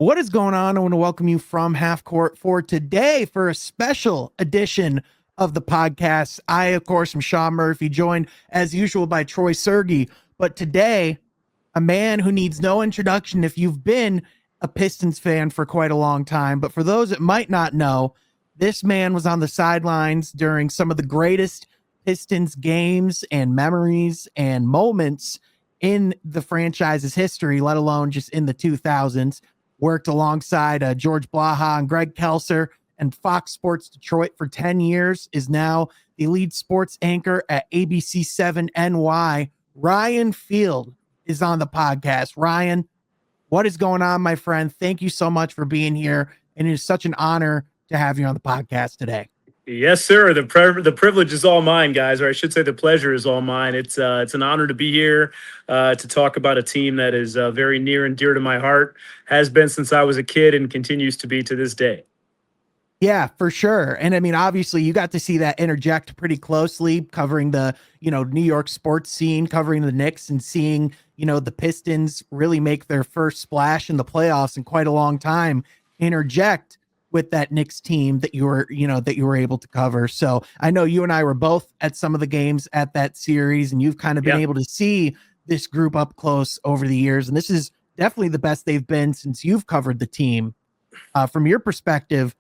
What is going on? I want to welcome you from Half Court for today for a special edition of the podcast. I, of course, am Sean Murphy, joined as usual by Troy Sergey. But today, a man who needs no introduction if you've been a Pistons fan for quite a long time. But for those that might not know, this man was on the sidelines during some of the greatest Pistons games and memories and moments in the franchise's history, let alone just in the 2000s. Worked alongside George Blaha and Greg Kelser and Fox Sports Detroit for 10 years, is now the lead sports anchor at ABC 7 NY. Ryan Field is on the podcast. Ryan, what is going on, my friend? Thank you so much for being here. And it is such an honor to have you on the podcast today. Yes, sir. The privilege is all mine, guys, or I should say the pleasure is all mine. It's an honor to be here to talk about a team that is very near and dear to my heart, has been since I was a kid and continues to be to this day. Yeah, for sure. And I mean, obviously you got to see that interject pretty closely, covering the, New York sports scene, covering the Knicks and seeing, the Pistons really make their first splash in the playoffs in quite a long time, interject with that Knicks team that you were able to cover. So I know you and I were both at some of the games at that series, and you've kind of been able to see this group up close over the years. And this is definitely the best they've been since you've covered the team. From your perspective,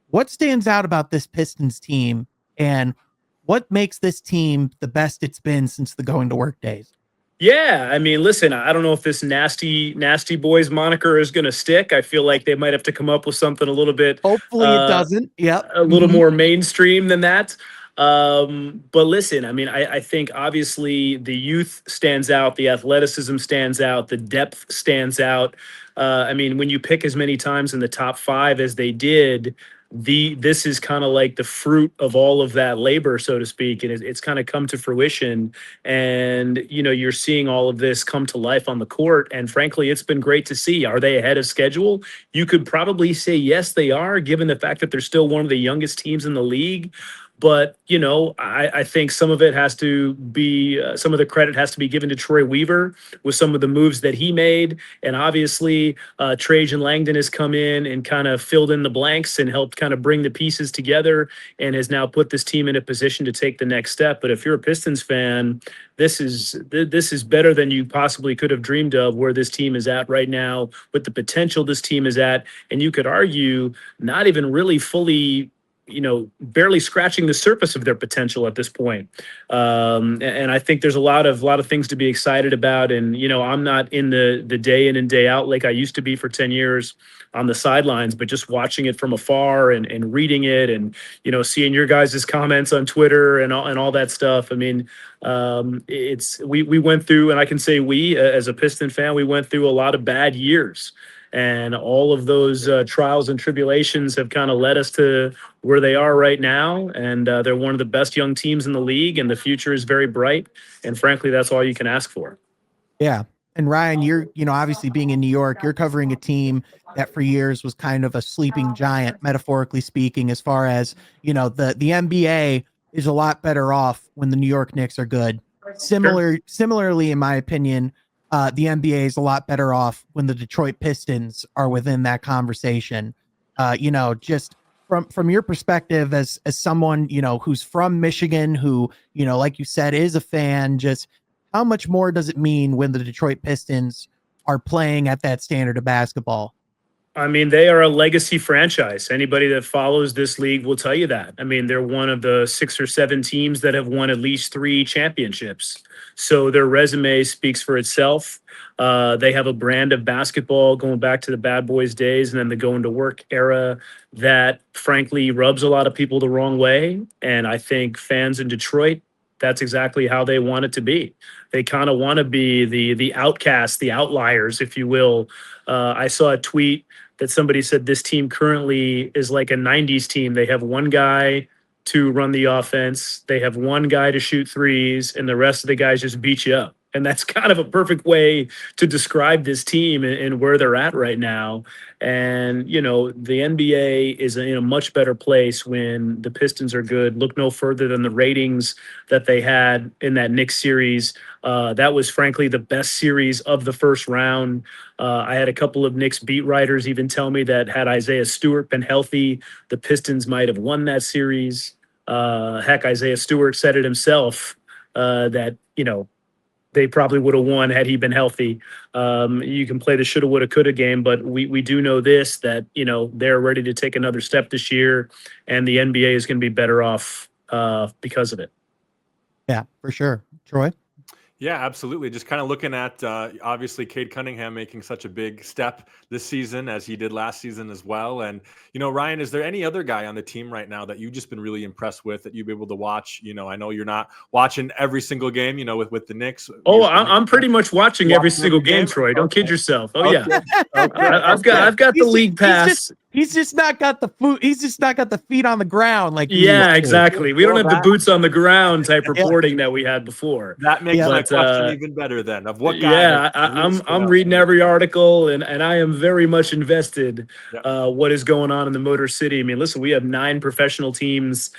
what stands out about this Pistons team, and what makes this team the best it's been since the going to work days? Yeah, I mean, listen, I don't know if this nasty boys moniker is going to stick. I feel like they might have to come up with something a little bit. Hopefully it doesn't. Yeah, a little more mainstream than that. But listen, I mean, I think obviously the youth stands out, the athleticism stands out, the depth stands out. I mean, when you pick as many times in the top five as they did, this is kind of like the fruit of all of that labor, so to speak, and it's kind of come to fruition. And you're seeing all of this come to life on the court, and frankly, it's been great to see. Are they ahead of schedule? You could probably say yes, they are, given the fact that they're still one of the youngest teams in the league. But, I think some of it has to be some of the credit has to be given to Troy Weaver with some of the moves that he made. And obviously, Trajan Langdon has come in and kind of filled in the blanks and helped kind of bring the pieces together and has now put this team in a position to take the next step. But if you're a Pistons fan, this is better than you possibly could have dreamed of, where this team is at right now, with the potential this team is at. And you could argue not even really fully barely scratching the surface of their potential at this point. And I think there's a lot of things to be excited about. And, I'm not in the day in and day out like I used to be for 10 years on the sidelines, but just watching it from afar and reading it and, seeing your guys' comments on Twitter and all that stuff. I mean, we went through, and I can say we, as a Piston fan, we went through a lot of bad years. And all of those trials and tribulations have kind of led us to where they are right now. And they're one of the best young teams in the league, and the future is very bright. And frankly, that's all you can ask for. Yeah. And Ryan, you're, obviously being in New York, you're covering a team that for years was kind of a sleeping giant, metaphorically speaking, as far as, the NBA is a lot better off when the New York Knicks are good. Similarly, in my opinion, the NBA is a lot better off when the Detroit Pistons are within that conversation. Just from your perspective as someone, who's from Michigan, who, like you said, is a fan, just how much more does it mean when the Detroit Pistons are playing at that standard of basketball? I mean, they are a legacy franchise. Anybody that follows this league will tell you that. I mean, they're one of the 6 or 7 teams that have won at least 3 championships. So their resume speaks for itself. They have a brand of basketball going back to the Bad Boys days and then the going to work era that, frankly, rubs a lot of people the wrong way. And I think fans in Detroit, that's exactly how they want it to be. They kind of want to be the outcasts, the outliers, if you will. I saw a tweet that somebody said this team currently is like a 90s team. They have one guy to run the offense. They have one guy to shoot threes, and the rest of the guys just beat you up. And that's kind of a perfect way to describe this team and where they're at right now. And, the NBA is in a much better place when the Pistons are good. Look no further than the ratings that they had in that Knicks series. That was, frankly, the best series of the first round. I had a couple of Knicks beat writers even tell me that had Isaiah Stewart been healthy, the Pistons might have won that series. Heck, Isaiah Stewart said it himself that, they probably would have won had he been healthy. You can play the shoulda, woulda, coulda game, but we do know this, that, they're ready to take another step this year, and the NBA is going to be better off because of it. Yeah, for sure. Troy? Yeah, absolutely. Just kind of looking at obviously Cade Cunningham making such a big step this season as he did last season as well. And, Ryan, is there any other guy on the team right now that you've just been really impressed with that you've been able to watch? I know you're not watching every single game, with the Knicks. Oh, I'm pretty much watching every single game, Troy. Don't kid yourself. Oh, yeah. Okay. I've got the league pass. He's just not got the foot. He's just not got the feet on the ground. Exactly. We don't have the boots on the ground type reporting that we had before. That makes my question even better then. Of what guy? Yeah, I'm reading every article, and I am very much invested. What is going on in the Motor City? I mean, listen, we have 9 professional teams,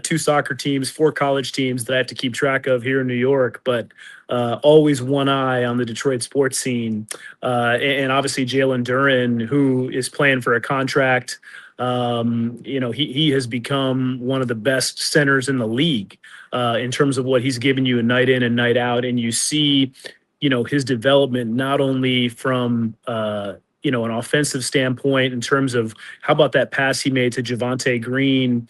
2 soccer teams, 4 college teams that I have to keep track of here in New York, but always one eye on the Detroit sports scene. And obviously Jalen Duren, who is playing for a contract. He has become one of the best centers in the league in terms of what he's given you a night in and night out. And you see, his development, not only from, an offensive standpoint in terms of how about that pass he made to Javonte Green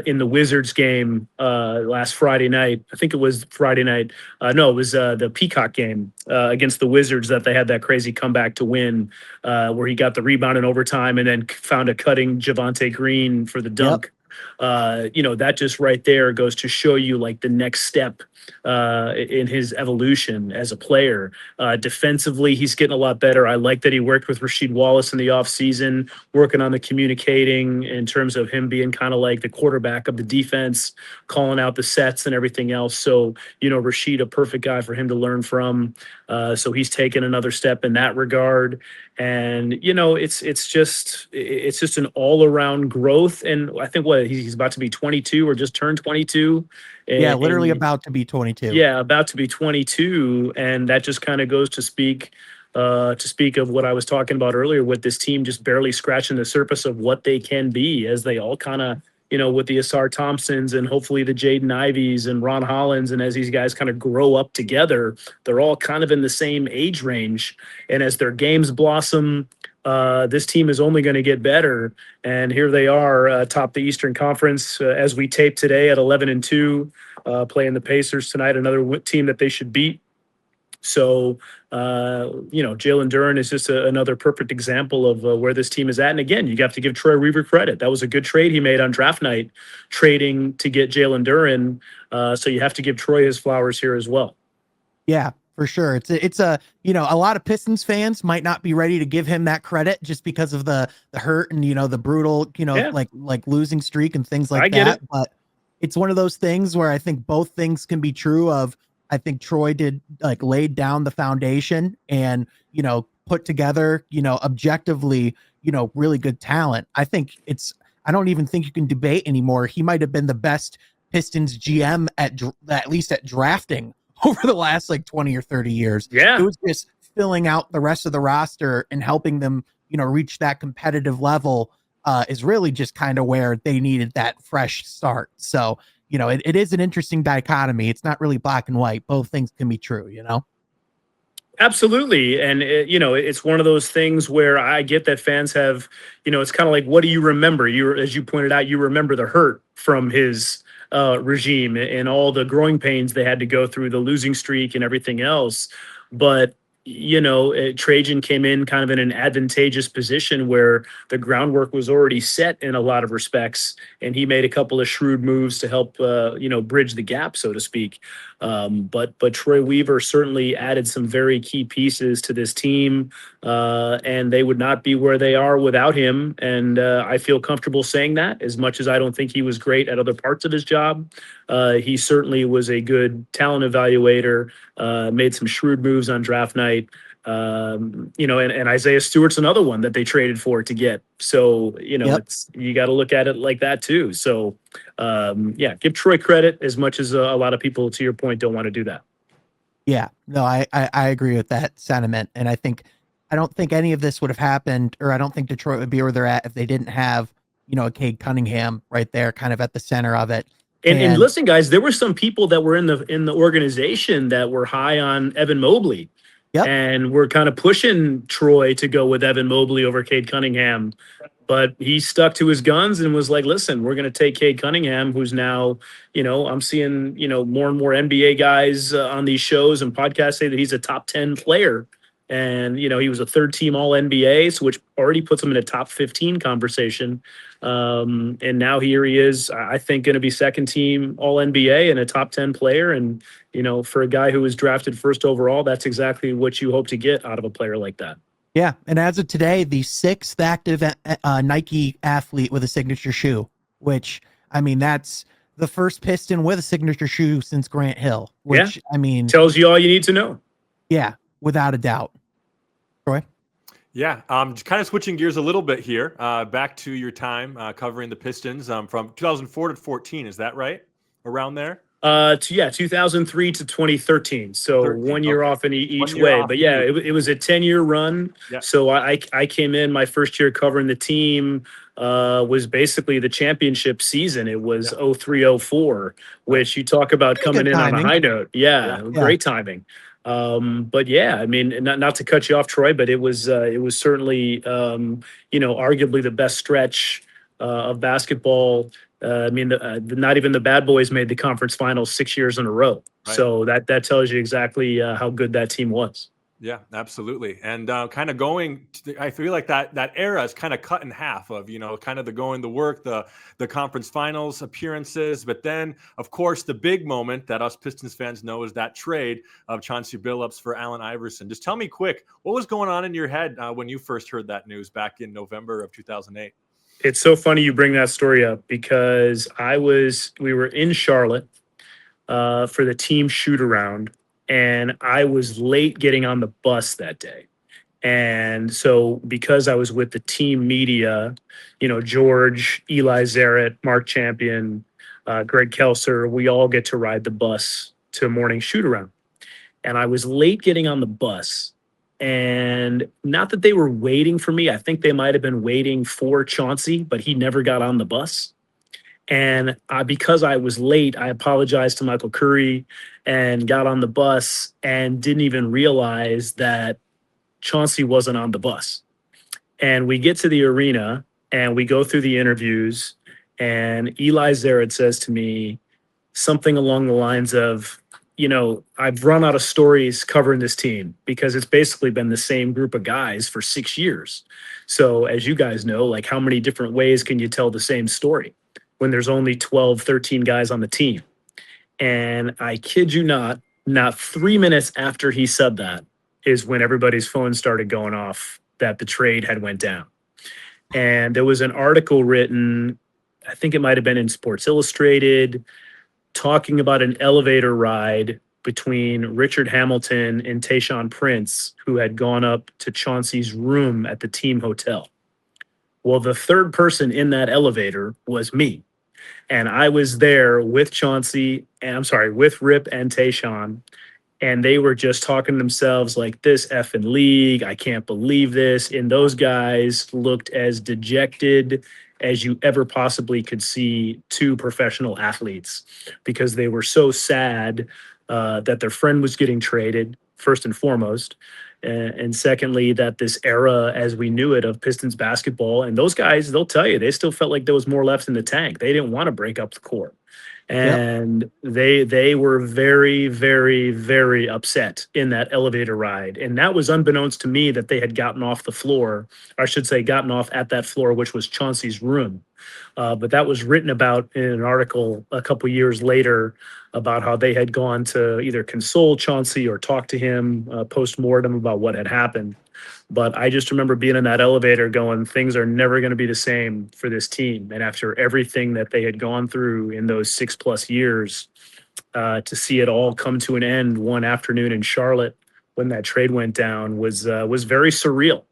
in the Wizards game last Friday night. I think it was Friday night. No, it was the Peacock game against the Wizards that they had that crazy comeback to win where he got the rebound in overtime and then found a cutting Javonte Green for the dunk. Yep. That just right there goes to show you like the next step in his evolution as a player. Defensively, he's getting a lot better. I like that he worked with Rasheed Wallace in the offseason, working on the communicating in terms of him being kind of like the quarterback of the defense, calling out the sets and everything else. So, Rasheed, a perfect guy for him to learn from. So he's taken another step in that regard. And, it's just an all around growth. And I think he's about to be 22 or just turned 22. Literally about to be 22. Yeah, about to be 22. And that just kind of goes to speak of what I was talking about earlier with this team just barely scratching the surface of what they can be as they all kind of, with the Asar Thompsons and hopefully the Jaden Ivies and Ron Hollins. And as these guys kind of grow up together, they're all kind of in the same age range. And as their games blossom, this team is only going to get better. And here they are atop the Eastern Conference as we tape today at 11-2, playing the Pacers tonight, another team that they should beat. So, Jalen Duren is just another perfect example of where this team is at. And again, you have to give Troy Weaver credit. That was a good trade he made on draft night, trading to get Jalen Duren. So you have to give Troy his flowers here as well. Yeah, for sure. It's a lot of Pistons fans might not be ready to give him that credit just because of the hurt and, the brutal, like losing streak and things like that. But it's one of those things where I think both things can be true of. I think Troy did laid down the foundation and, put together, objectively, really good talent. I don't even think you can debate anymore. He might've been the best Pistons GM at least at drafting over the last 20 or 30 years. Yeah. It was just filling out the rest of the roster and helping them, reach that competitive level is really just kind of where they needed that fresh start. So, it is an interesting dichotomy. It's not really black and white. Both things can be true, Absolutely. And, it's one of those things where I get that fans have, it's kind of like, what do you remember? As you pointed out, you remember the hurt from his regime and all the growing pains they had to go through, the losing streak and everything else. But Trajan came in kind of in an advantageous position where the groundwork was already set in a lot of respects, and he made a couple of shrewd moves to help, bridge the gap, so to speak. But Troy Weaver certainly added some very key pieces to this team, and they would not be where they are without him. And I feel comfortable saying that, as much as I don't think he was great at other parts of his job. He certainly was a good talent evaluator, made some shrewd moves on draft night. And Isaiah Stewart's another one that they traded for to get. So, Yep. you got to look at it like that too. So, give Troy credit, as much as a lot of people, to your point, don't want to do that. Yeah, no, I agree with that sentiment. And I don't think any of this would have happened, or I don't think Detroit would be where they're at if they didn't have, a Cade Cunningham right there kind of at the center of it. And listen, guys, there were some people that were in the organization that were high on Evan Mobley. Yep. And we're kind of pushing Troy to go with Evan Mobley over Cade Cunningham. But he stuck to his guns and was like, listen, we're going to take Cade Cunningham, who's now, I'm seeing, more and more NBA guys on these shows and podcasts say that he's a top 10 player. And, he was a third team all NBA, so which already puts him in a top 15 conversation. And now here he is, I think, going to be second team all NBA and a top 10 player. And, for a guy who was drafted first overall, that's exactly what you hope to get out of a player like that. Yeah. And as of today, the sixth active Nike athlete with a signature shoe, which, that's the first Piston with a signature shoe since Grant Hill, which, tells you all you need to know. Yeah, without a doubt. Troy? Yeah, just kind of switching gears a little bit here, back to your time covering the Pistons from 2004 to 14. Is that right? Around there? 2003 to 2013. So 1 year off in each way. But yeah, it was a 10-year run. Yeah. So I came in my first year covering the team, was basically the championship season. It was 03-04, which you talk about coming in on a high note. Yeah. Great timing. But yeah, not to cut you off, Troy, but it was certainly, arguably the best stretch of basketball. Not even the bad boys made the conference finals 6 years in a row. Right. So that tells you exactly how good that team was. Yeah, absolutely. And kind of going, I feel like that era is kind of cut in half of, kind of the work, the conference finals appearances. But then, of course, the big moment that us Pistons fans know is that trade of Chauncey Billups for Allen Iverson. Just tell me quick, what was going on in your head when you first heard that news back in November of 2008? It's so funny you bring that story up, because we were in Charlotte for the team shoot around, and I was late getting on the bus that day. And so because I was with the team media, George, Eli Zaret, Mark Champion, Greg Kelser, we all get to ride the bus to morning shoot around. And I was late getting on the bus. And not that they were waiting for me. I think they might have been waiting for Chauncey, but he never got on the bus. And because I was late, I apologized to Michael Curry and got on the bus and didn't even realize that Chauncey wasn't on the bus. And we get to the arena and we go through the interviews, and Eli Zaret says to me something along the lines of, I've run out of stories covering this team, because it's basically been the same group of guys for 6 years. So as you guys know, like, how many different ways can you tell the same story when there's only 12, 13 guys on the team? And I kid you not 3 minutes after he said that is when everybody's phone started going off that the trade had went down. And there was an article written, I think it might have been in Sports Illustrated, talking about an elevator ride between Richard Hamilton and Tayshaun Prince, who had gone up to Chauncey's room at the team hotel. Well, the third person in that elevator was me. And I was there with Chauncey, with Rip and Tayshaun. And they were just talking to themselves like, this effing league, I can't believe this. And those guys looked as dejected as you ever possibly could see two professional athletes, because they were so sad that their friend was getting traded, first and foremost. And secondly, that this era as we knew it of Pistons basketball, and those guys, they'll tell you, they still felt like there was more left in the tank. They didn't want to break up the core. Yep. And they were very, very, very upset in that elevator ride. And that was unbeknownst to me that they had gotten off the floor, or I should say gotten off at that floor, which was Chauncey's room. But that was written about in an article a couple years later about how they had gone to either console Chauncey or talk to him post-mortem about what had happened. But I just remember being in that elevator going, things are never going to be the same for this team. And after everything that they had gone through in those 6+ years, to see it all come to an end one afternoon in Charlotte when that trade went down was very surreal.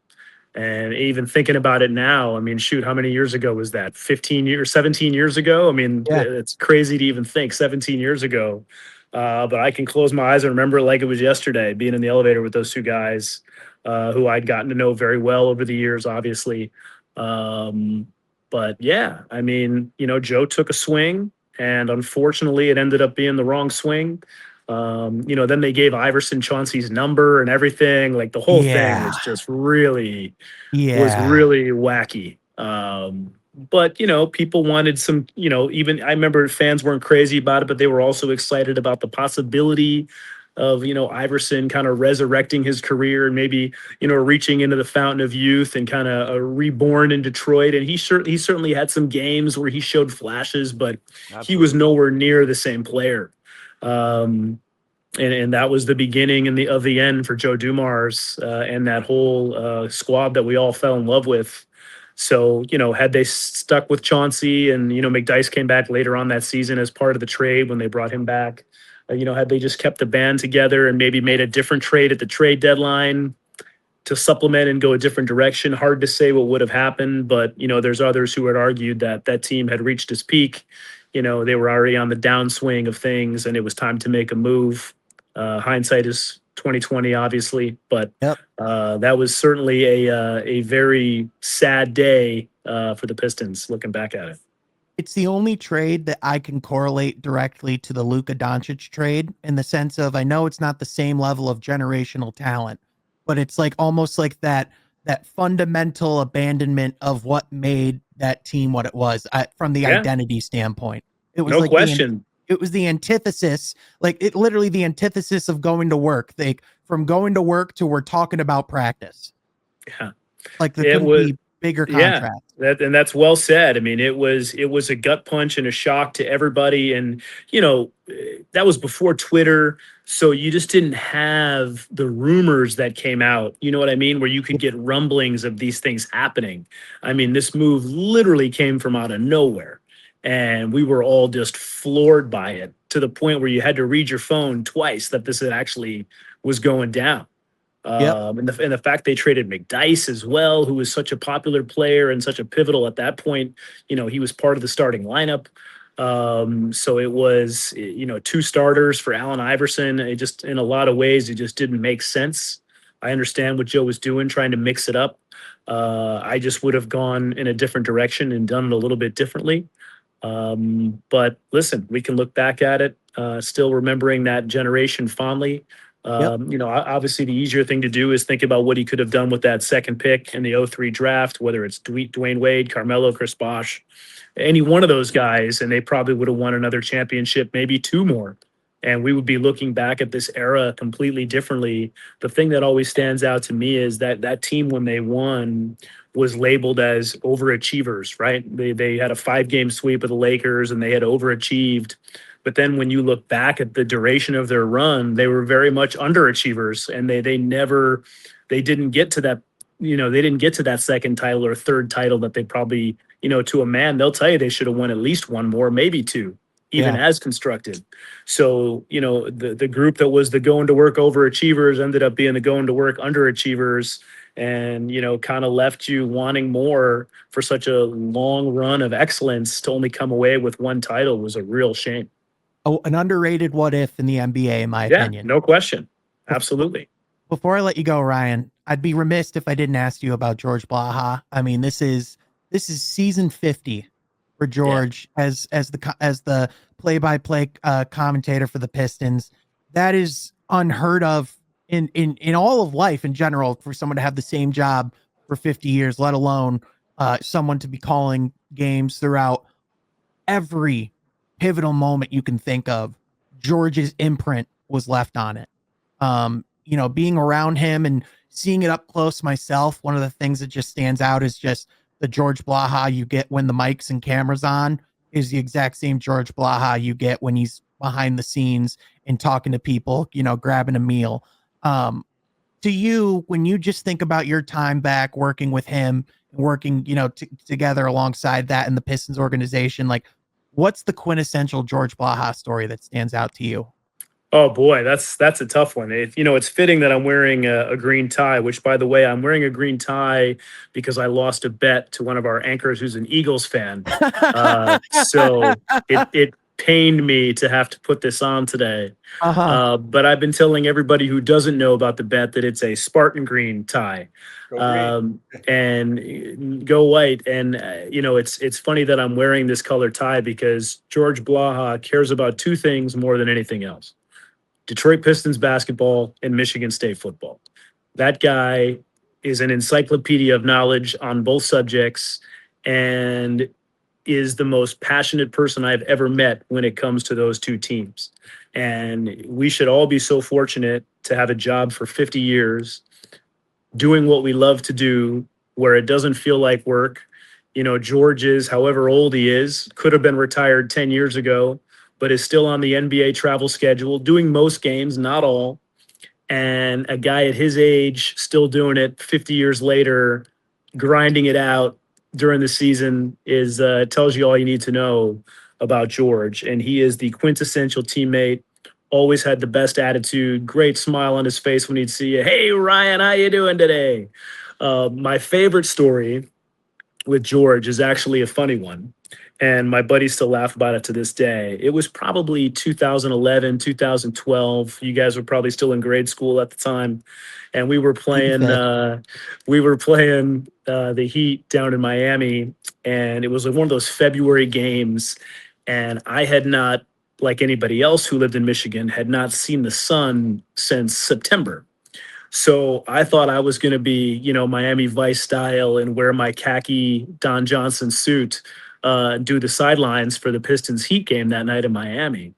And even thinking about it now, I mean, shoot, how many years ago was that? 15 years, 17 years ago? I mean, Yeah. it's crazy to even think 17 years ago. But I can close my eyes and remember it like it was yesterday, being in the elevator with those two guys who I'd gotten to know very well over the years, obviously. But yeah, I mean, Joe took a swing, and unfortunately, it ended up being the wrong swing. Then they gave Iverson Chauncey's number and everything. Like the whole thing Yeah. was just really Yeah. wacky. But people wanted some, even I remember fans weren't crazy about it, but they were also excited about the possibility of, Iverson kind of resurrecting his career and maybe, reaching into the fountain of youth and kind of reborn in Detroit. And he certainly had some games where he showed flashes, but he was Absolutely. nowhere near the same player. And that was the beginning and of the end for Joe Dumars and that whole squad that we all fell in love with. So, had they stuck with Chauncey and, McDyess came back later on that season as part of the trade when they brought him back, had they just kept the band together and maybe made a different trade at the trade deadline to supplement and go a different direction, hard to say what would have happened. But, there's others who had argued that that team had reached its peak. They were already on the downswing of things and it was time to make a move. Hindsight is 2020, obviously, but Yep. that was certainly a very sad day for the Pistons looking back at it. It's the only trade that I can correlate directly to the Luka Doncic trade in the sense of I know it's not the same level of generational talent, but it's like almost like that fundamental abandonment of what made that team what it was from the Yeah, identity standpoint. It was no like question. it was the antithesis, like it literally the antithesis of going to work. Like from going to work to we're talking about practice. Yeah, Like there it couldn't was. be bigger Yeah, contrast. that's well said. I mean, it was a gut punch and a shock to everybody, and that was before Twitter, so you just didn't have the rumors that came out. You know what I mean? Where you could get rumblings of these things happening. I mean, this move literally came from out of nowhere, and we were all just floored by it to the point where you had to read your phone twice that this had actually was going down. Yep. And the fact they traded McDyess as well, who was such a popular player and such a pivotal at that point, he was part of the starting lineup. So it was, two starters for Allen Iverson. It just, in a lot of ways, it just didn't make sense. I understand what Joe was doing, trying to mix it up. I just would have gone in a different direction and done it a little bit differently. But listen, we can look back at it, still remembering that generation fondly. Yep. Obviously, the easier thing to do is think about what he could have done with that second pick in the '03 draft, whether it's Dwayne Wade, Carmelo, Chris Bosh, any one of those guys, and they probably would have won another championship, maybe two more. And we would be looking back at this era completely differently. The thing that always stands out to me is that that team, when they won, was labeled as overachievers, right? They had a 5-game sweep of the Lakers and they had overachieved. But then when you look back at the duration of their run, they were very much underachievers, and they didn't get to that, they didn't get to that second title or third title that they probably, to a man, they'll tell you they should have won at least one more, maybe two, even Yeah. as constructed. So, the group that was the going to work overachievers ended up being the going to work underachievers, and kind of left you wanting more for such a long run of excellence to only come away with one title was a real shame. Oh, an underrated what if in the NBA, in my Yeah, opinion. no question. Bef- Absolutely. Before I let you go, Ryan, I'd be remiss if I didn't ask you about George Blaha. I mean, this is season 50 for Yeah. George as the play-by-play commentator for the Pistons. That is unheard of in all of life in general for someone to have the same job for 50 years, let alone someone to be calling games throughout every pivotal moment you can think of, George's imprint was left on it. Being around him and seeing it up close myself, one of the things that just stands out is just the George Blaha you get when the mics and cameras on is the exact same George Blaha you get when he's behind the scenes and talking to people, grabbing a meal. To you, when you just think about your time back working with him and working, together alongside that in the Pistons organization, like what's the quintessential George Blaha story that stands out to you? Oh boy, that's a tough one. It's fitting that I'm wearing a green tie, which by the way, I'm wearing a green tie because I lost a bet to one of our anchors who's an Eagles fan. So it pained me to have to put this on today. But I've been telling everybody who doesn't know about the bet that it's a Spartan green tie. And go white. And it's funny that I'm wearing this color tie because George Blaha cares about two things more than anything else: Detroit Pistons basketball and Michigan State football. That guy is an encyclopedia of knowledge on both subjects and is the most passionate person I've ever met when it comes to those two teams. And we should all be so fortunate to have a job for 50 years doing what we love to do, where it doesn't feel like work. George is, however old he is, could have been retired 10 years ago, but is still on the NBA travel schedule, doing most games, not all. And a guy at his age still doing it 50 years later, grinding it out during the season is tells you all you need to know about George. And he is the quintessential teammate, always had the best attitude, great smile on his face when he'd see you. Hey, Ryan, how you doing today? My favorite story with George is actually a funny one. And my buddies still laugh about it to this day. It was probably 2011, 2012. You guys were probably still in grade school at the time. And we were playing the Heat down in Miami. And it was one of those February games. And I had not, like anybody else who lived in Michigan, had not seen the sun since September. So I thought I was going to be, Miami Vice style and wear my khaki Don Johnson suit, do the sidelines for the Pistons Heat game that night in Miami.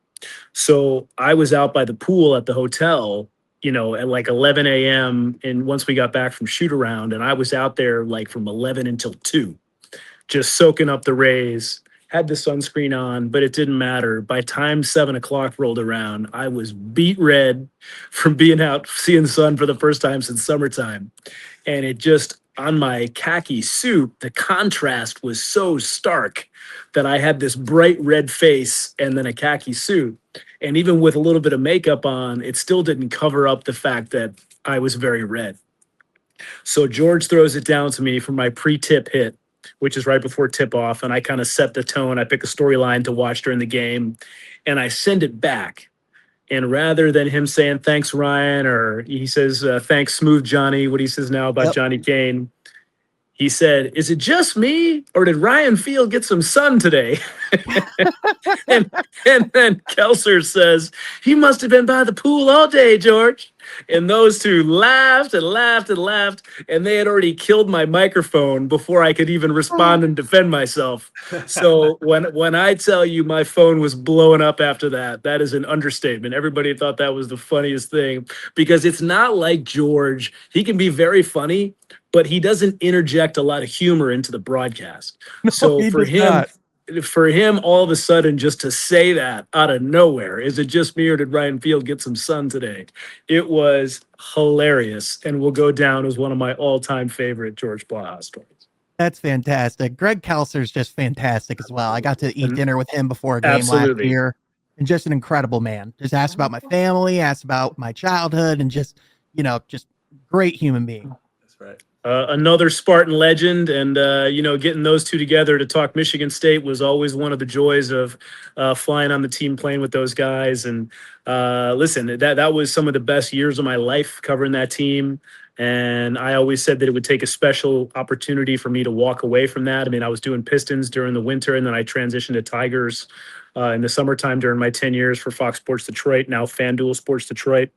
So I was out by the pool at the hotel, at like 11 a.m. And once we got back from shoot around, and I was out there like from 11 until 2, just soaking up the rays, had the sunscreen on, but it didn't matter. By time 7 o'clock rolled around, I was beet red from being out seeing the sun for the first time since summertime. And it just, on my khaki suit, the contrast was so stark that I had this bright red face and then a khaki suit. And even with a little bit of makeup on, it still didn't cover up the fact that I was very red. So George throws it down to me for my pre-tip hit, which is right before tip off. And I kind of set the tone. I pick a storyline to watch during the game and I send it back. And rather than him saying, thanks, Ryan, or he says, thanks, Smooth Johnny, what he says now about Johnny Kane, he said, is it just me or did Ryan Field get some sun today? and then Kelser says, he must have been by the pool all day, George. And those two laughed and laughed and laughed. And they had already killed my microphone before I could even respond and defend myself. So when I tell you my phone was blowing up after that, that is an understatement. Everybody thought that was the funniest thing because it's not like George. He can be very funny, but he doesn't interject a lot of humor into the broadcast. No, so for him, all of a sudden, just to say that out of nowhere, is it just me or did Ryan Field get some sun today? It was hilarious and will go down as one of my all-time favorite George Blaha stories. That's fantastic. Greg Kelser's just fantastic as well. I got to eat dinner with him before a game last year, and just an incredible man. Just asked about my family, asked about my childhood, and just great human being. That's right. Another Spartan legend, and getting those two together to talk Michigan State was always one of the joys of flying on the team plane with those guys. And listen, that was some of the best years of my life covering that team. And I always said that it would take a special opportunity for me to walk away from that. I mean, I was doing Pistons during the winter, and then I transitioned to Tigers in the summertime during my 10 years for Fox Sports Detroit, now FanDuel Sports Detroit.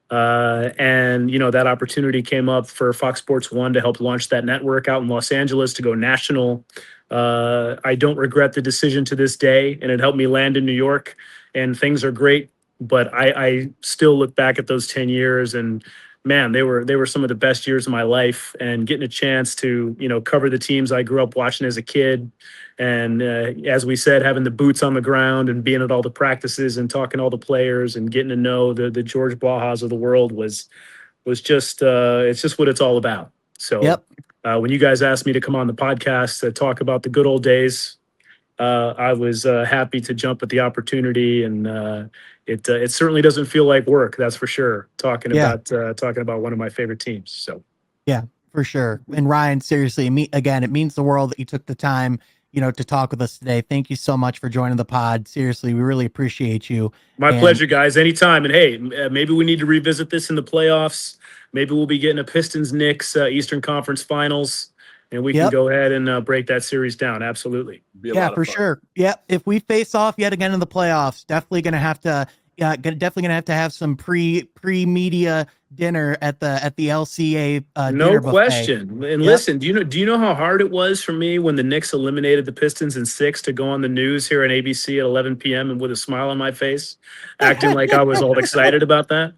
And that opportunity came up for Fox Sports 1 to help launch that network out in Los Angeles to go national I don't regret the decision to this day, and it helped me land in New York, and things are great. But I still look back at those 10 years, and man, they were some of the best years of my life. And getting a chance to cover the teams I grew up watching as a kid, and as we said, having the boots on the ground and being at all the practices and talking to all the players and getting to know the George Blahas of the world was just it's just what it's all about. So Yep. when you guys asked me to come on the podcast to talk about the good old days, I was happy to jump at the opportunity, and it certainly doesn't feel like work. That's for sure. Talking about one of my favorite teams. So yeah, for sure. And Ryan, seriously, it means the world that you took the time, to talk with us today. Thank you so much for joining the pod. Seriously, we really appreciate you. My pleasure, guys. Anytime. And hey, maybe we need to revisit this in the playoffs. Maybe we'll be getting a Pistons-Knicks Eastern Conference Finals, and we can go ahead and break that series down. Absolutely. Yeah, for sure. Yep. If we face off yet again in the playoffs, definitely going to have to have some pre-media dinner at the LCA No buffet. question. And listen, do you know how hard it was for me when the Knicks eliminated the Pistons in 6 to go on the news here on ABC at 11 p.m. and with a smile on my face, acting like I was all excited about that?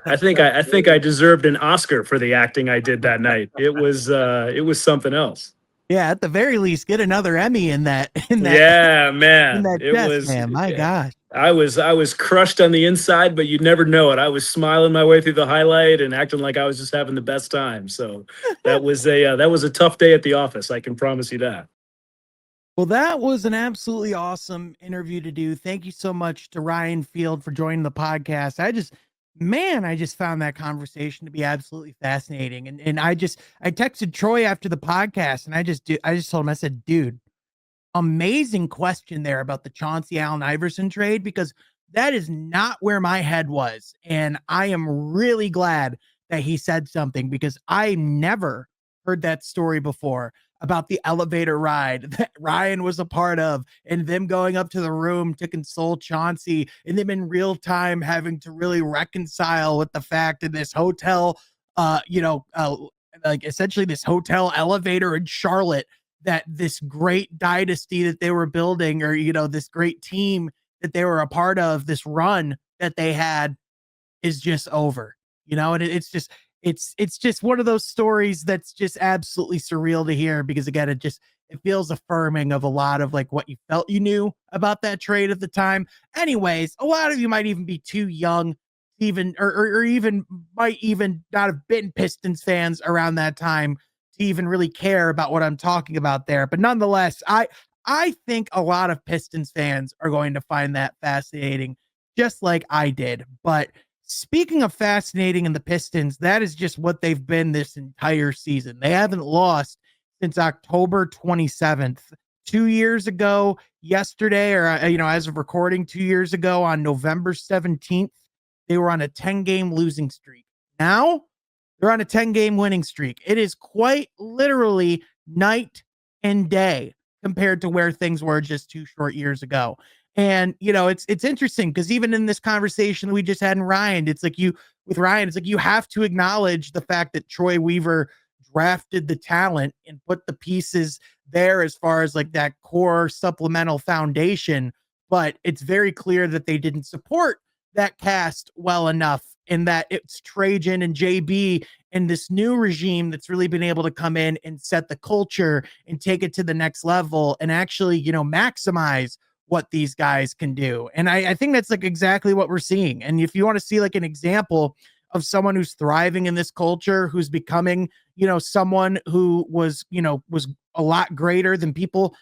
I think I deserved an Oscar for the acting I did that night. It was something else. Yeah, at the very least, get another Emmy in that. Yeah, man. In that man. My gosh. I was crushed on the inside, but you'd never know it. I was smiling my way through the highlight and acting like I was just having the best time. So that was a tough day at the office. I can promise you that. Well, that was an absolutely awesome interview to do. Thank you so much to Ryan Field for joining the podcast. I just found that conversation to be absolutely fascinating. And I texted Troy after the podcast, and I just told him, I said, dude, amazing question there about the Chauncey Allen-Iverson trade, because that is not where my head was. And I am really glad that he said something, because I never heard that story before about the elevator ride that Ryan was a part of, and them going up to the room to console Chauncey, and them in real time having to really reconcile with the fact that this hotel, like essentially this hotel elevator in Charlotte, that this great dynasty that they were building, or, this great team that they were a part of, this run that they had, is just over, and it's just one of those stories that's just absolutely surreal to hear, because again, it feels affirming of a lot of like what you felt you knew about that trade at the time. Anyways, a lot of you might even be too young even, or even might even not have been Pistons fans around that time to even really care about what I'm talking about there. But nonetheless, I think a lot of Pistons fans are going to find that fascinating, just like I did. But speaking of fascinating in the Pistons, that is just what they've been this entire season. They haven't lost since October 27th. 2 years ago, yesterday, or, as of recording 2 years ago on November 17th, they were on a 10-game losing streak. Now they're on a 10-game winning streak. It is quite literally night and day compared to where things were just 2 short years ago. And, it's interesting, because even in this conversation that we just had with Ryan, it's like you have to acknowledge the fact that Troy Weaver drafted the talent and put the pieces there as far as like that core supplemental foundation. But it's very clear that they didn't support that cast well enough, in that it's Trajan and JB and this new regime that's really been able to come in and set the culture and take it to the next level, and actually, maximize what these guys can do. And I think that's like exactly what we're seeing. And if you want to see like an example of someone who's thriving in this culture, who's becoming, someone who was a lot greater than people,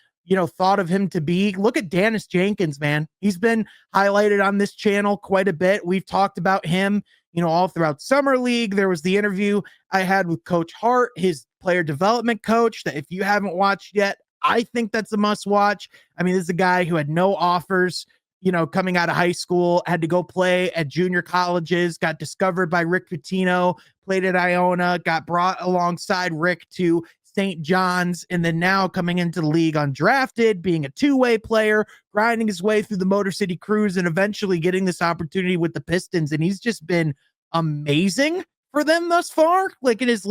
thought of him to be, look at Dennis Jenkins, man. He's been highlighted on this channel quite a bit. We've talked about him, all throughout Summer League. There was the interview I had with Coach Hart, his player development coach, that if you haven't watched yet, I think that's a must watch. I mean, this is a guy who had no offers, coming out of high school, had to go play at junior colleges, got discovered by Rick Pitino, played at Iona, got brought alongside Rick to St. John's, and then now coming into the league undrafted, being a two-way player, grinding his way through the Motor City Cruise, and eventually getting this opportunity with the Pistons. And he's just been amazing for them thus far. Like in his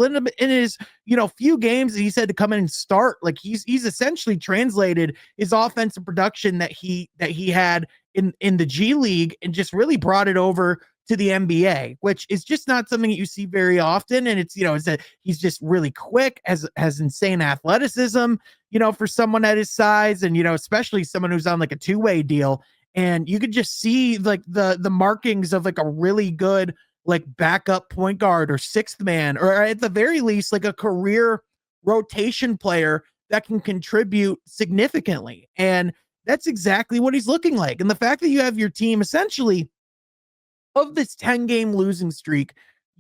few games that he said to come in and start, like he's essentially translated his offensive production that he had in the G League and just really brought it over to the NBA, which is just not something that you see very often. And it's that he's just really quick, has insane athleticism, for someone at his size, and especially someone who's on like a two-way deal. And you could just see like the markings of like a really good like backup point guard or sixth man, or at the very least like a career rotation player that can contribute significantly. And that's exactly what he's looking like. And the fact that you have your team essentially of this 10-game losing streak,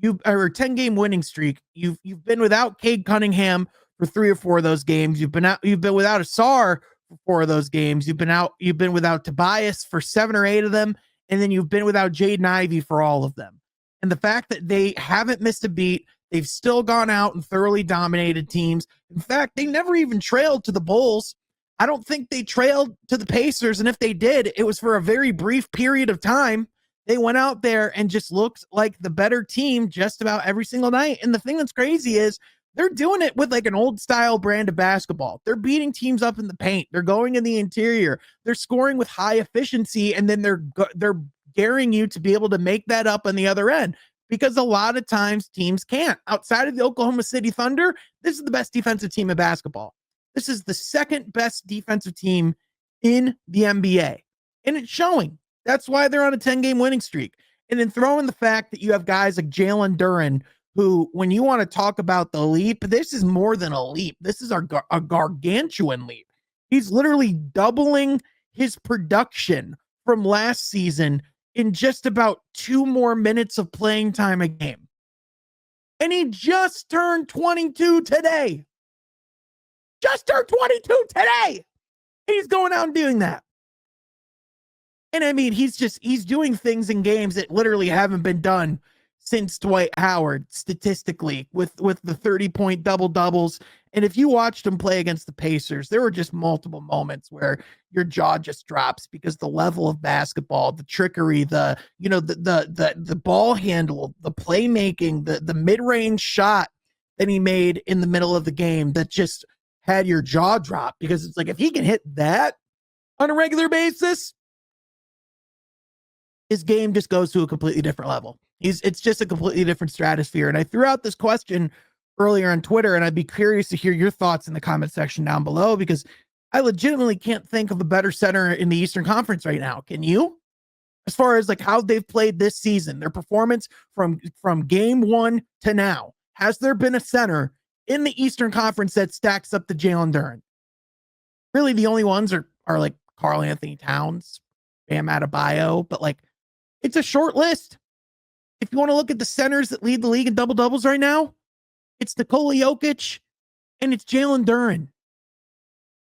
10-game winning streak, you've been without Cade Cunningham for 3 or 4 of those games. You've been without Asar for 4 of those games. You've been without Tobias for 7 or 8 of them, and then you've been without Jaden Ivey for all of them. And the fact that they haven't missed a beat, they've still gone out and thoroughly dominated teams. In fact, they never even trailed to the Bulls. I don't think they trailed to the Pacers, and if they did, it was for a very brief period of time. They went out there and just looked like the better team just about every single night. And the thing that's crazy is they're doing it with like an old style brand of basketball. They're beating teams up in the paint. They're going in the interior. They're scoring with high efficiency, and then they're daring you to be able to make that up on the other end, because a lot of times teams can't. Outside of the Oklahoma City Thunder, this is the best defensive team in basketball. This is the second best defensive team in the NBA, and it's showing. That's why they're on a 10-game winning streak. And then throw in the fact that you have guys like Jalen Duren, who, when you want to talk about the leap, this is more than a leap. This is a gargantuan leap. He's literally doubling his production from last season in just about 2 more minutes of playing time a game. And he just turned 22 today. Just turned 22 today. And he's going out and doing that. And I mean, he's doing things in games that literally haven't been done since Dwight Howard, statistically, with the 30-point double-doubles. And if you watched him play against the Pacers, there were just multiple moments where your jaw just drops, because the level of basketball, the trickery, the ball handle, the playmaking, the mid-range shot that he made in the middle of the game that just had your jaw drop, because it's like, if he can hit that on a regular basis, his game just goes to a completely different level. It's just a completely different stratosphere. And I threw out this question earlier on Twitter, and I'd be curious to hear your thoughts in the comment section down below, because I legitimately can't think of a better center in the Eastern Conference right now. Can you? As far as like how they've played this season, their performance from game 1 to now, has there been a center in the Eastern Conference that stacks up to Jalen Duren? Really, the only ones are like Karl Anthony Towns, Bam Adebayo, but like, it's a short list. If you want to look at the centers that lead the league in double-doubles right now, it's Nikola Jokic and it's Jalen Duren.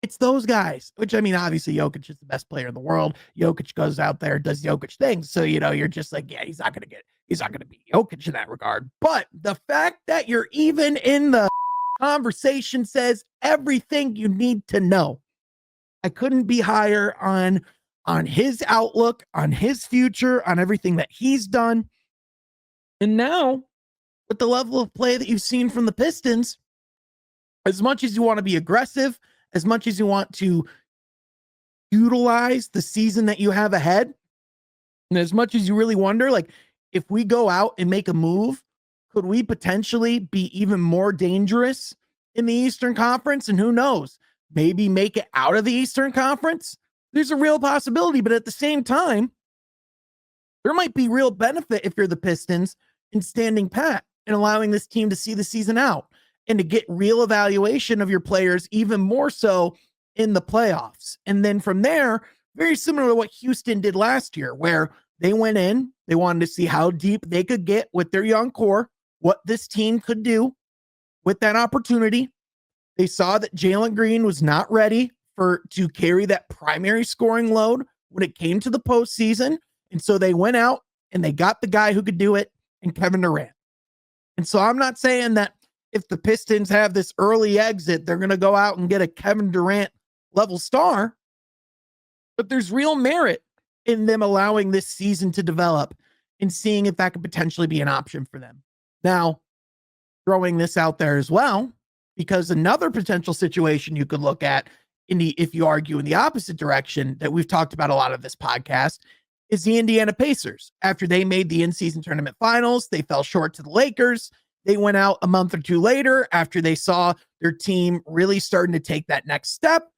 It's those guys, which, I mean, obviously Jokic is the best player in the world. Jokic goes out there, does Jokic things. So, you're just like, yeah, he's not going to be Jokic in that regard. But the fact that you're even in the conversation says everything you need to know. I couldn't be higher on his outlook, on his future, on everything that he's done. And now, with the level of play that you've seen from the Pistons, as much as you want to be aggressive, as much as you want to utilize the season that you have ahead, and as much as you really wonder, like, if we go out and make a move, could we potentially be even more dangerous in the Eastern Conference? And who knows, maybe make it out of the Eastern Conference? There's a real possibility, but at the same time, there might be real benefit if you're the Pistons in standing pat and allowing this team to see the season out and to get real evaluation of your players, even more so in the playoffs. And then from there, very similar to what Houston did last year, where they went in, they wanted to see how deep they could get with their young core, what this team could do with that opportunity. They saw that Jalen Green was not ready to carry that primary scoring load when it came to the postseason. And so they went out and they got the guy who could do it, in Kevin Durant. And so I'm not saying that if the Pistons have this early exit, they're going to go out and get a Kevin Durant level star, but there's real merit in them allowing this season to develop and seeing if that could potentially be an option for them. Now, throwing this out there as well, because another potential situation you could look at if you argue in the opposite direction that we've talked about a lot of this podcast is the Indiana Pacers. After they made the in-season tournament finals, they fell short to the Lakers. They went out a month or two later after they saw their team really starting to take that next step,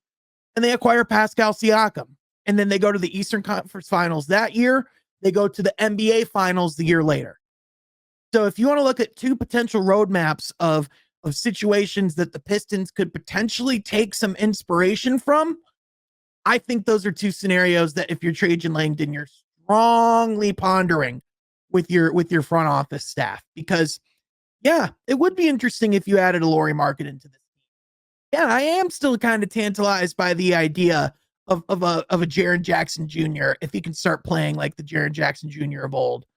and they acquire Pascal Siakam. And then they go to the Eastern Conference Finals that year. They go to the NBA Finals the year later. So if you want to look at two potential roadmaps of situations that the Pistons could potentially take some inspiration from, I think those are two scenarios that if you're Trajan Langdon, you're strongly pondering with your front office staff. Because, yeah, it would be interesting if you added a Lauri Markkanen into this. Yeah, I am still kind of tantalized by the idea of a Jaren Jackson Jr. if he can start playing like the Jaren Jackson Jr. of old.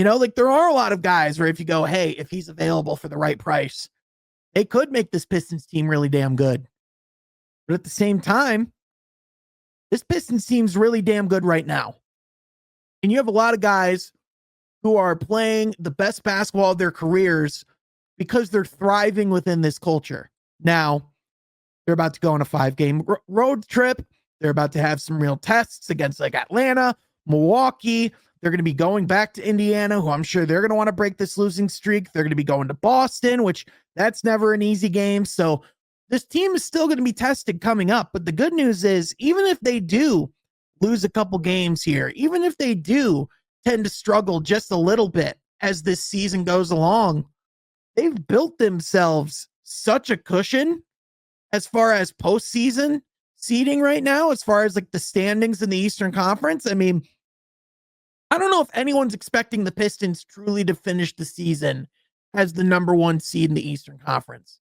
Like there are a lot of guys where if you go, hey, if he's available for the right price, they could make this Pistons team really damn good. But at the same time, this Pistons team's really damn good right now. And you have a lot of guys who are playing the best basketball of their careers because they're thriving within this culture. Now, they're about to go on a 5-game road trip. They're about to have some real tests against like Atlanta, Milwaukee. They're going to be going back to Indiana, who I'm sure they're going to want to break this losing streak. They're going to be going to Boston, which that's never an easy game. So this team is still going to be tested coming up. But the good news is, even if they do lose a couple games here, even if they do tend to struggle just a little bit as this season goes along, they've built themselves such a cushion as far as postseason seeding right now, as far as like the standings in the Eastern Conference. I mean, I don't know if anyone's expecting the Pistons truly to finish the season as the number 1 seed in the Eastern Conference.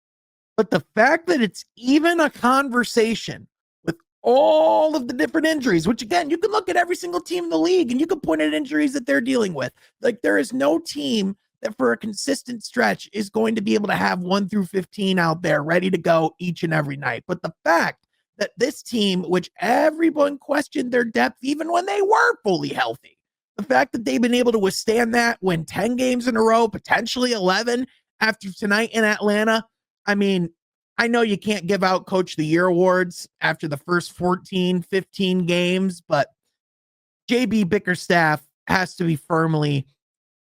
But the fact that it's even a conversation with all of the different injuries, which again, you can look at every single team in the league and you can point at injuries that they're dealing with. Like there is no team that for a consistent stretch is going to be able to have 1 through 15 out there ready to go each and every night. But the fact that this team, which everyone questioned their depth even when they were fully healthy, the fact that they've been able to withstand that, win 10 games in a row, potentially 11 after tonight in Atlanta. I mean, I know you can't give out Coach of the Year awards after the first 14, 15 games, but JB Bickerstaff has to be firmly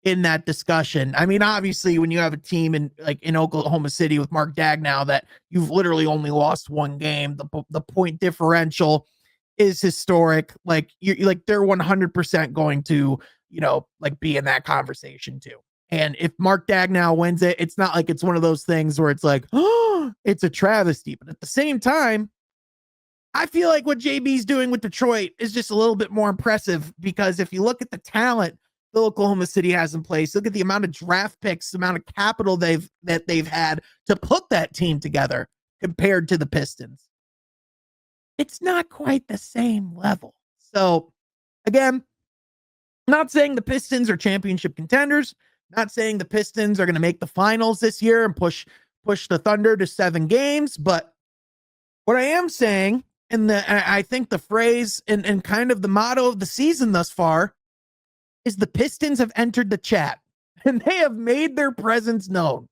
in that discussion. I mean, obviously, when you have a team in Oklahoma City with Mark Dagnall that you've literally only lost 1 game, the point differential is historic. Like they're 100% going to, be in that conversation too. And if Mark Dagnall wins it, it's not like it's one of those things where it's like, oh, it's a travesty. But at the same time, I feel like what JB's doing with Detroit is just a little bit more impressive, because if you look at the talent that Oklahoma City has in place, look at the amount of draft picks, the amount of capital they've had to put that team together compared to the Pistons. It's not quite the same level. So again, not saying the Pistons are championship contenders, not saying the Pistons are going to make the finals this year and push the Thunder to 7 games, but what I am saying, and I think the phrase and kind of the motto of the season thus far, is the Pistons have entered the chat and they have made their presence known.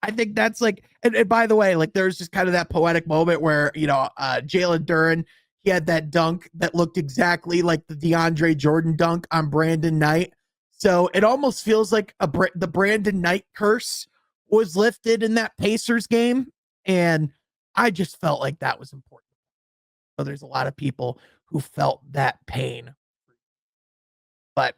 I think that's like, and by the way, like there's just kind of that poetic moment where, Jalen Duren, he had that dunk that looked exactly like the DeAndre Jordan dunk on Brandon Knight. So it almost feels like the Brandon Knight curse was lifted in that Pacers game. And I just felt like that was important. So there's a lot of people who felt that pain. But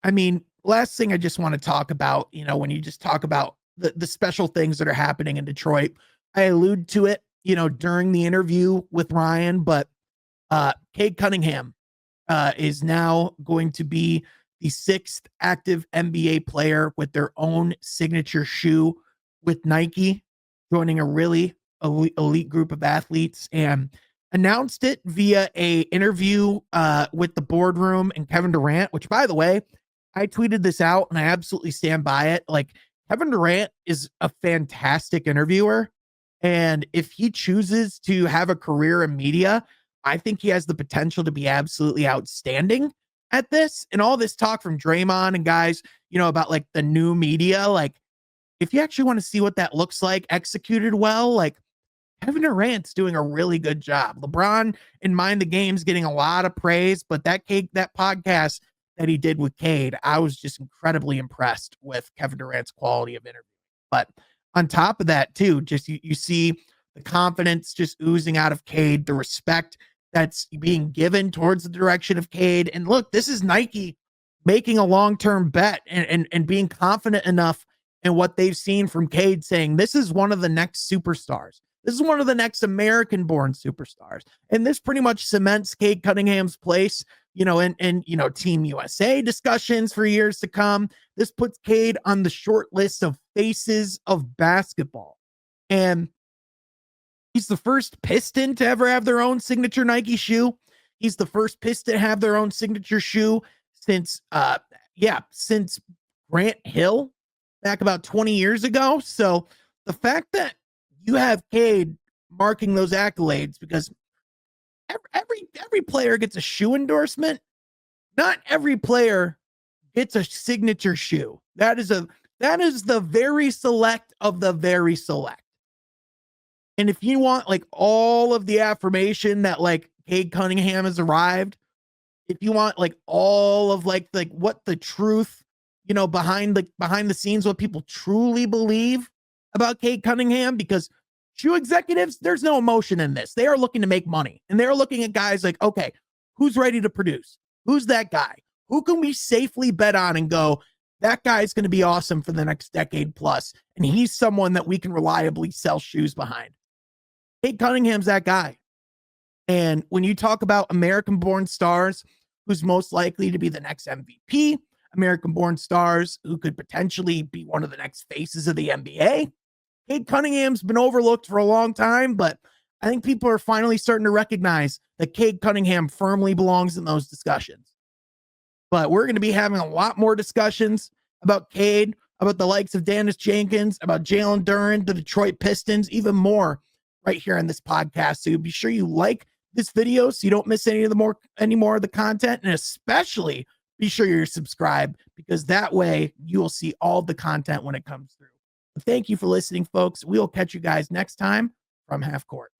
I mean, last thing I just want to talk about, when you just talk about the special things that are happening in Detroit, I allude to it, during the interview with Ryan, but Cade Cunningham is now going to be the 6th active NBA player with their own signature shoe with Nike, joining a really elite group of athletes, and announced it via a interview with the boardroom and Kevin Durant, which, by the way, I tweeted this out and I absolutely stand by it. Like, Kevin Durant is a fantastic interviewer. And if he chooses to have a career in media, I think he has the potential to be absolutely outstanding at this. And all this talk from Draymond and guys, about like the new media, like if you actually want to see what that looks like executed well, like Kevin Durant's doing a really good job. LeBron in Mind the Game's getting a lot of praise, but that podcast that he did with Cade, I was just incredibly impressed with Kevin Durant's quality of interview. But on top of that, too, just you see the confidence just oozing out of Cade, the respect that's being given towards the direction of Cade. And look, this is Nike making a long-term bet and being confident enough in what they've seen from Cade, saying this is one of the next superstars. This is one of the next American-born superstars. And this pretty much cements Cade Cunningham's place, in Team USA discussions for years to come. This puts Cade on the short list of faces of basketball. And he's the first Piston to ever have their own signature Nike shoe. He's the first Piston to have their own signature shoe since Grant Hill back about 20 years ago. So the fact that you have Cade marking those accolades, because every player gets a shoe endorsement. Not every player gets a signature shoe. That is the very select of the very select. And if you want like all of the affirmation that like Cade Cunningham has arrived, if you want like all of like what the truth, behind the scenes, what people truly believe about Cade Cunningham, because shoe executives, there's no emotion in this. They are looking to make money, and they're looking at guys like, okay, who's ready to produce? Who's that guy? Who can we safely bet on and go, that guy's going to be awesome for the next decade plus, and he's someone that we can reliably sell shoes behind. Cade Cunningham's that guy. And when you talk about American-born stars, who's most likely to be the next MVP, American-born stars who could potentially be one of the next faces of the NBA, Cade Cunningham's been overlooked for a long time, but I think people are finally starting to recognize that Cade Cunningham firmly belongs in those discussions. But we're going to be having a lot more discussions about Cade, about the likes of Dennis Jenkins, about Jalen Duren, the Detroit Pistons, even more right here on this podcast. So be sure you like this video so you don't miss any more of the content, and especially be sure you're subscribed, because that way you will see all the content when it comes through. Thank you for listening, folks. We'll catch you guys next time from Half Court.